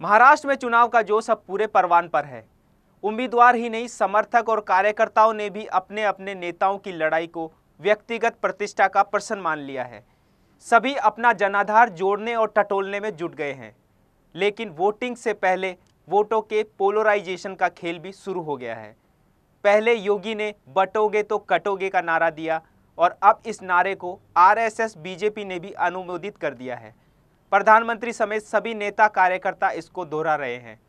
महाराष्ट्र में चुनाव का जोश अब पूरे परवान पर है। उम्मीदवार ही नहीं, समर्थक और कार्यकर्ताओं ने भी अपने अपने नेताओं की लड़ाई को व्यक्तिगत प्रतिष्ठा का प्रश्न मान लिया है। सभी अपना जनाधार जोड़ने और टटोलने में जुट गए हैं। लेकिन वोटिंग से पहले वोटों के पोलराइजेशन का खेल भी शुरू हो गया है। पहले योगी ने बटोगे तो कटोगे का नारा दिया और अब इस नारे को आरएसएस बीजेपी ने भी अनुमोदित कर दिया है। प्रधानमंत्री समेत सभी नेता कार्यकर्ता इसको दोहरा रहे हैं।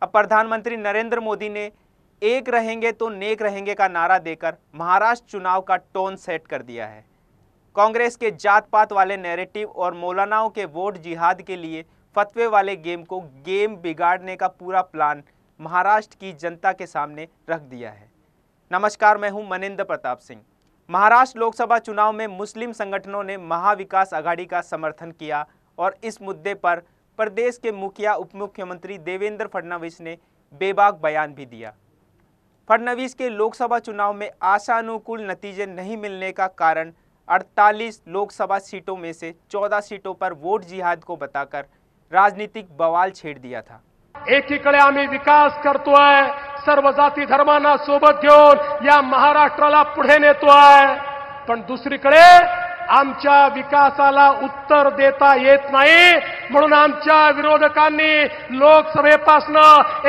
अब प्रधानमंत्री नरेंद्र मोदी ने एक रहेंगे तो नेक रहेंगे का नारा देकर महाराष्ट्र चुनाव का टोन सेट कर दिया है। कांग्रेस के जात पात वाले नैरेटिव और मौलानाओं के वोट जिहाद के लिए फतवे वाले गेम को गेम बिगाड़ने का पूरा प्लान महाराष्ट्र की जनता के सामने रख दिया है। नमस्कार, मैं हूं मनिंदर प्रताप सिंह। महाराष्ट्र लोकसभा चुनाव में मुस्लिम संगठनों ने महाविकास आघाड़ी का समर्थन किया और इस मुद्दे पर प्रदेश के मुखिया उप मुख्यमंत्री देवेंद्र फडणवीस ने बेबाक बयान भी दिया। फडणवीस के लोकसभा चुनाव में आशानुकूल नतीजे नहीं मिलने का कारण 48 लोकसभा सीटों में से 14 सीटों पर वोट जिहाद को बताकर राजनीतिक बवाल छेड़ दिया था। एकीकडे आम्ही विकास करतोय, सर्व जाती धर्मांना सोबत घेऊन या महाराष्ट्राला पुढे नेतोय, पण दुसरीकडे आमच्या विकासाला उत्तर देता येत नाही। म्हणून आमच्या विरोधकांनी लोकसभेपासून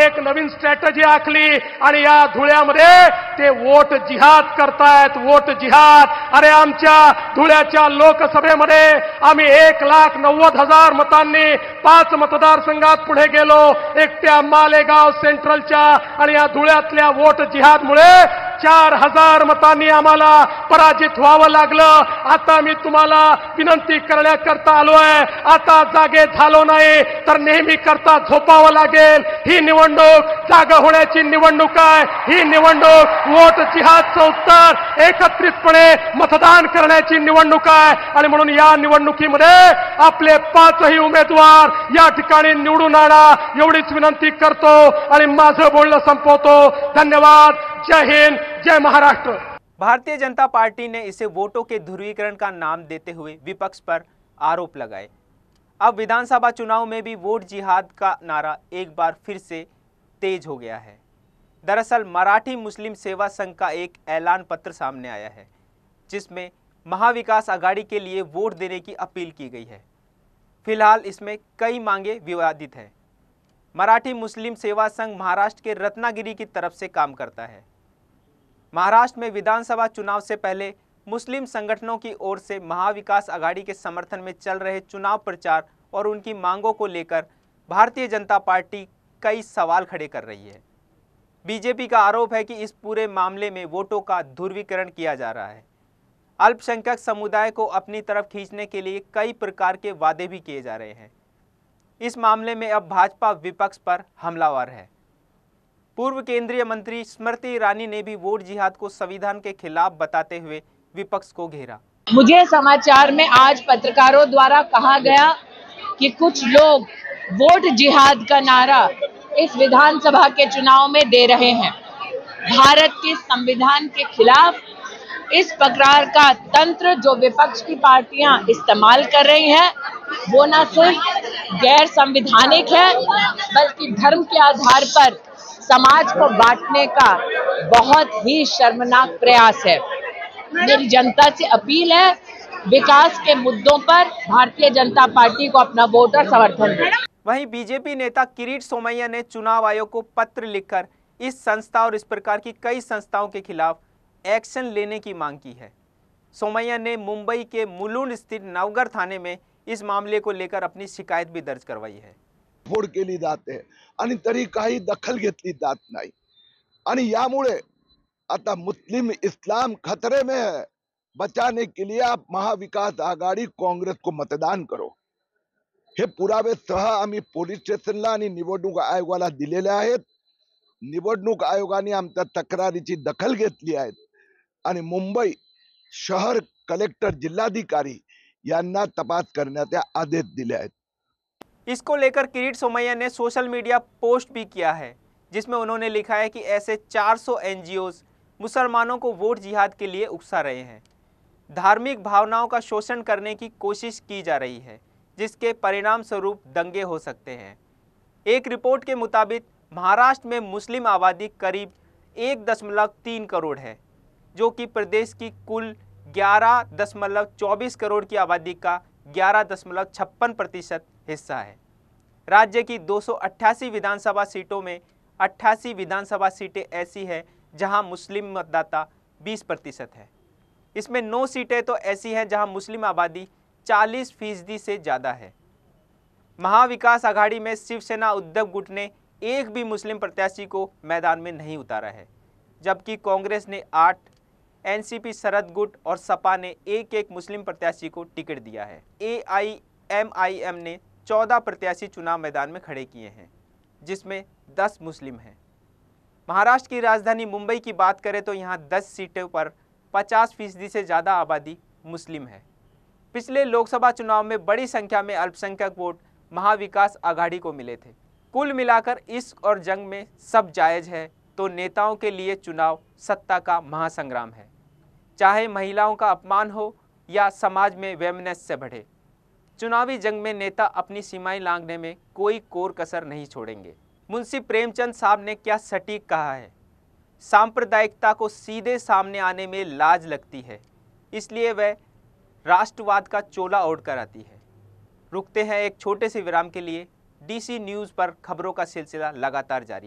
एक नवीन स्ट्रॅटेजी आखली आणि या धुळ्यामध्ये ते वोट जिहाद करतायत। वोट जिहाद। अरे आमच्या धुळ्याच्या लोकसभेमध्ये आम्ही 1,90,000 मतांनी 5 मतदारसंघात पुढे गेलो, एकट्या मालेगाव सेंट्रलच्या आणि या धुळ्यातल्या वोट जिहादमुळे 4,000 मतांनी आम्हाला पराजित व्हावं लागलं। आता मी तुम्हाला विनंती करण्याकरता आलोय, आता जागे झालो नाही तर नेहमी करता झोपावं लागेल। ही निवडणूक जागा होण्याची निवडणूक आहे। ही निवडणूक वोट जिहादचं उत्तर एकत्रितपणे मतदान करण्याची निवडणूक आहे आणि म्हणून या निवडणुकीमध्ये आपले 5ही उमेदवार या ठिकाणी निवडून आणा एवढीच विनंती करतो आणि माझं बोलणं संपवतो। धन्यवाद। जय हिंद, जय महाराष्ट्र। भारतीय जनता पार्टी ने इसे वोटों के ध्रुवीकरण का नाम देते हुए विपक्ष पर आरोप लगाए। अब विधानसभा चुनाव में भी वोट जिहाद का नारा एक बार फिर से तेज हो गया है। दरअसल मराठी मुस्लिम सेवा संघ का एक ऐलान पत्र सामने आया है, जिसमें महाविकास आघाड़ी के लिए वोट देने की अपील की गई है। फिलहाल इसमें कई मांगे विवादित हैं। मराठी मुस्लिम सेवा संघ महाराष्ट्र के रत्नागिरी की तरफ से काम करता है। महाराष्ट्र में विधानसभा चुनाव से पहले मुस्लिम संगठनों की ओर से महाविकास आघाड़ी के समर्थन में चल रहे चुनाव प्रचार और उनकी मांगों को लेकर भारतीय जनता पार्टी कई सवाल खड़े कर रही है। बीजेपी का आरोप है कि इस पूरे मामले में वोटों का ध्रुवीकरण किया जा रहा है। अल्पसंख्यक समुदाय को अपनी तरफ खींचने के लिए कई प्रकार के वादे भी किए जा रहे हैं। इस मामले में अब भाजपा विपक्ष पर हमलावर है। पूर्व केंद्रीय मंत्री स्मृति ईरानी ने भी वोट जिहाद को संविधान के खिलाफ बताते हुए विपक्ष को घेरा। मुझे समाचार में आज पत्रकारों द्वारा कहा गया कि कुछ लोग वोट जिहाद का नारा इस विधानसभा के चुनाव में दे रहे हैं। भारत के संविधान के खिलाफ इस प्रकार का तंत्र जो विपक्ष की पार्टियां इस्तेमाल कर रही हैं, वो न सिर्फ गैर संवैधानिक है बल्कि धर्म के आधार पर समाज को बांटने का बहुत ही शर्मनाक प्रयास है। मेरी जनता से अपील है, विकास के मुद्दों पर भारतीय जनता पार्टी को अपना वोट और समर्थन दें। वहीं बीजेपी नेता किरीट सोमैया ने चुनाव आयोग को पत्र लिखकर इस संस्था और इस प्रकार की कई संस्थाओं के खिलाफ एक्शन लेने की मांग की है। सोमैया ने मुंबई के मुलुंड स्थित नवगर थाने में इस मामले को लेकर अपनी शिकायत भी दर्ज करवाई है। फोड केली जाते आणि तरी काही दखल घेतली जात नाही आणि यामुळे आता मुस्लिम इस्लाम खतरे में है। बचाने के लिए आप महाविकास आघाड़ी कांग्रेस को मतदान करो, हे पुरावे सह आम्ही पोलीस स्टेशनला आणि निवडणूक आयोगाला दिलेले आहेत। निवडणूक आयोगाने आमच्या तक्रारीची दखल घेतली आहे आणि मुंबई शहर कलेक्टर जिल्हाधिकारी यांना तपास करण्याचे आदेश दिले आहेत। इसको लेकर किरीट सोमैया ने सोशल मीडिया पोस्ट भी किया है, जिसमें उन्होंने लिखा है कि ऐसे 400 एनजीओज मुसलमानों को वोट जिहाद के लिए उकसा रहे हैं। धार्मिक भावनाओं का शोषण करने की कोशिश की जा रही है, जिसके परिणाम स्वरूप दंगे हो सकते हैं। एक रिपोर्ट के मुताबिक महाराष्ट्र में मुस्लिम आबादी करीब 1.3 करोड़ है, जो कि प्रदेश की कुल 11.24 करोड़ की आबादी का 11.56% हिस्सा है। राज्य की 288 विधानसभा सीटों में 88 विधानसभा सीटें ऐसी हैं जहां मुस्लिम मतदाता 20% है। इसमें 9 सीटें तो ऐसी हैं जहां मुस्लिम आबादी 40% से ज़्यादा है। महाविकास आघाड़ी में शिवसेना उद्धव गुट ने एक भी मुस्लिम प्रत्याशी को मैदान में नहीं उतारा है, जबकि कांग्रेस ने 8, एनसीपी शरद गुट और सपा ने एक मुस्लिम प्रत्याशी को टिकट दिया है। एआईएमआईएम ने 14 प्रत्याशी चुनाव मैदान में खड़े किए हैं, जिसमें 10 मुस्लिम हैं। महाराष्ट्र की राजधानी मुंबई की बात करें तो यहाँ 10 सीटों पर 50% से ज़्यादा आबादी मुस्लिम है। पिछले लोकसभा चुनाव में बड़ी संख्या में अल्पसंख्यक वोट महाविकास आघाड़ी को मिले थे। कुल मिलाकर इश्क और जंग में सब जायज़ है, तो नेताओं के लिए चुनाव सत्ता का महासंग्राम है। चाहे महिलाओं का अपमान हो या समाज में वैमनस्य बढ़े, चुनावी जंग में नेता अपनी सीमाएं लांघने में कोई कोर कसर नहीं छोड़ेंगे। मुंशी प्रेमचंद साहब ने क्या सटीक कहा है, सांप्रदायिकता को सीधे सामने आने में लाज लगती है, इसलिए वह राष्ट्रवाद का चोला ओढ़ कर आती है। रुकते हैं एक छोटे से विराम के लिए। डीसी न्यूज़ पर खबरों का सिलसिला लगातार जारी है।